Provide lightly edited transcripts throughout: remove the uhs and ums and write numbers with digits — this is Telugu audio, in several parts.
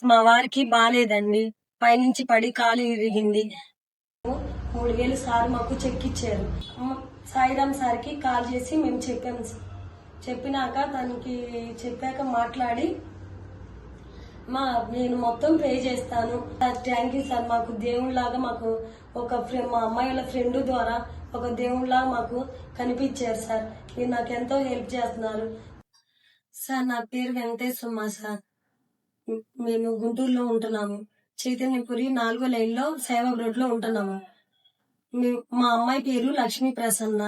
మా వారికి బాలేదండి. పైనుంచి పడి కాలు ఇరిగింది. 3,000 సార్ మాకు చెక్ ఇచ్చారు. సాయిరామ్ సార్కి కాల్ చేసి మేము చెప్పాము. చెప్పినాక తనకి చెప్పాక మాట్లాడి నేను మొత్తం పే చేస్తాను. Thank you sir. మాకు దేవుళ్ళలాగా మాకు మా అమ్మాయి వాళ్ళ ఫ్రెండ్ ద్వారా ఒక దేవుళ్ళలాగా మాకు కనిపించారు సార్. మీరు నాకు ఎంతో హెల్ప్ చేస్తున్నారు సార్. నా పేరు వెంకటేశ్వరమ్మ సార్. మేము గుంటూరులో ఉంటున్నాము. చైతన్యపురి 4వ లైన్లో సేవా రోడ్ లో ఉంటున్నాము. మా అమ్మాయి పేరు లక్ష్మీ ప్రసన్న.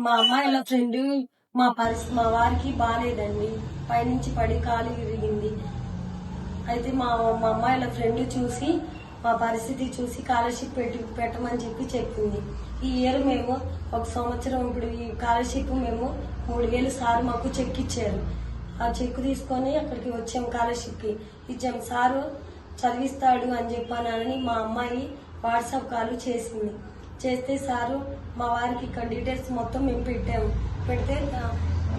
మా అమ్మాయి వాళ్ళ ఫ్రెండ్ మా వారికి బాలేదండి. పైనుంచి పడి కాలు ఇరిగింది. అయితే మా అమ్మాయి వాళ్ళ ఫ్రెండ్ చూసి మా పరిస్థితి చూసి స్కాలర్షిప్ పెట్టమని చెప్పింది. ఈ ఇయర్ మేము 1 సంవత్సరం ఇప్పుడు ఈ స్కాలర్షిప్ మేము 3,000 సార్ మాకు చెక్ ఇచ్చారు. ఆ చెక్ తీసుకొని అక్కడికి వచ్చాము. స్కాలర్షిప్ ఇచ్చాము. సారు చదివిస్తాడు అని చెప్పానని మా అమ్మాయి వాట్సాప్ కాల్ చేస్తే సారు మా వారికి ఇక్కడ డీటెయిల్స్ మొత్తం మేము పెట్టాము. పెడితే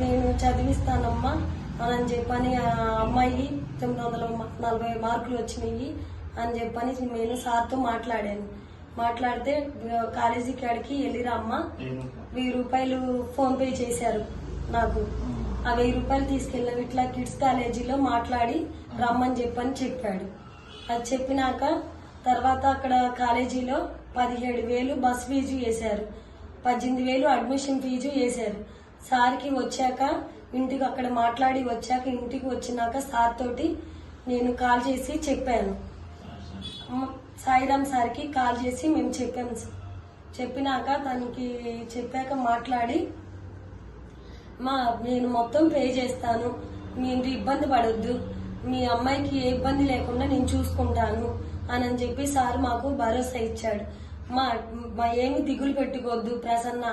నేను చదివిస్తానమ్మా అని చెప్పని ఆ అమ్మాయి 940 మార్కులు వచ్చినాయి అని చెప్పని నేను సార్తో మాట్లాడితే కాలేజీ కాడికి వెళ్ళిరమ్మా 1000 రూపాయలు ఫోన్ పే చేశారు నాకు. ఆ 1000 రూపాయలు తీసుకెళ్ళాం. ఇట్లా కిడ్స్ కాలేజీలో మాట్లాడి రమ్మని చెప్పాడు. అది చెప్పినాక తర్వాత అక్కడ కాలేజీలో 17,000 బస్ ఫీజు వేశారు. 18,000 అడ్మిషన్ ఫీజు వేశారు. సార్కి వచ్చాక ఇంటికి అక్కడ మాట్లాడి వచ్చాక ఇంటికి వచ్చినాక సార్ తోటి నేను కాల్ చేసి చెప్పాను. సాయిరామ్ సార్కి కాల్ చేసి మేము చెప్పాము. చెప్పినాక తనకి చెప్పాక మాట్లాడి నేను మొత్తం పే చేస్తాను. మీరు ఇబ్బంది పడొద్దు. మీ అమ్మాయికి ఏ ఇబ్బంది లేకుండా నేను చూసుకుంటాను అని చెప్పి సార్ మాకు భరోసా ఇచ్చాడు. మా ఏమి దిగులు పెట్టుకోవద్దు ప్రసన్న,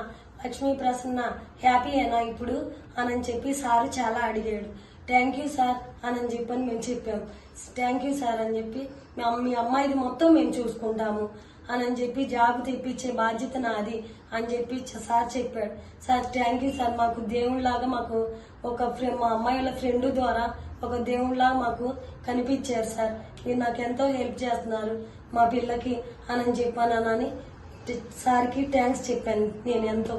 లక్ష్మీ ప్రసన్న హ్యాపీయేనా ఇప్పుడు అని చెప్పి సార్ చాలా అడిగాడు. థ్యాంక్ యూ సార్ అని చెప్పని మేము చెప్పాము. థ్యాంక్ యూ సార్ అని చెప్పి మీ అమ్మాయిది మొత్తం మేము చూసుకుంటాము అని చెప్పి జాబ్ తెప్పించే బాధ్యత నాది అని చెప్పి సార్ చెప్పాడు. Sir thank you sir. మాకు దేవుళ్ళలాగా మాకు మా అమ్మాయి వాళ్ళ ఫ్రెండ్ ద్వారా ఒక దేవుళ్ళలాగా మాకు కనిపించారు సార్. మీరు నాకు ఎంతో హెల్ప్ చేస్తున్నారు మా పిల్లకి అని చెప్పానని సార్కి థ్యాంక్స్ చెప్పాను నేను ఎంతో.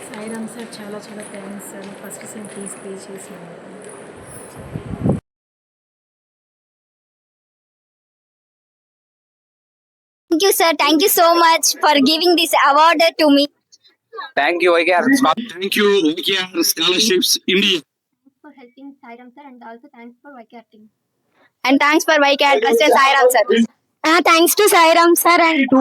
సాయిరామ్ సార్ చాలా చాలా thanks sir. First sem fees pay చేసినాను. Thank you, sir. Thank you so much for giving this award to me. Thank you, YKR. Thank you, YKR Scholarships India. Thanks for helping Sairam sir, and also thanks for YKR team. And thanks for YKR Trust Sairam sir. Thanks to Sairam sir and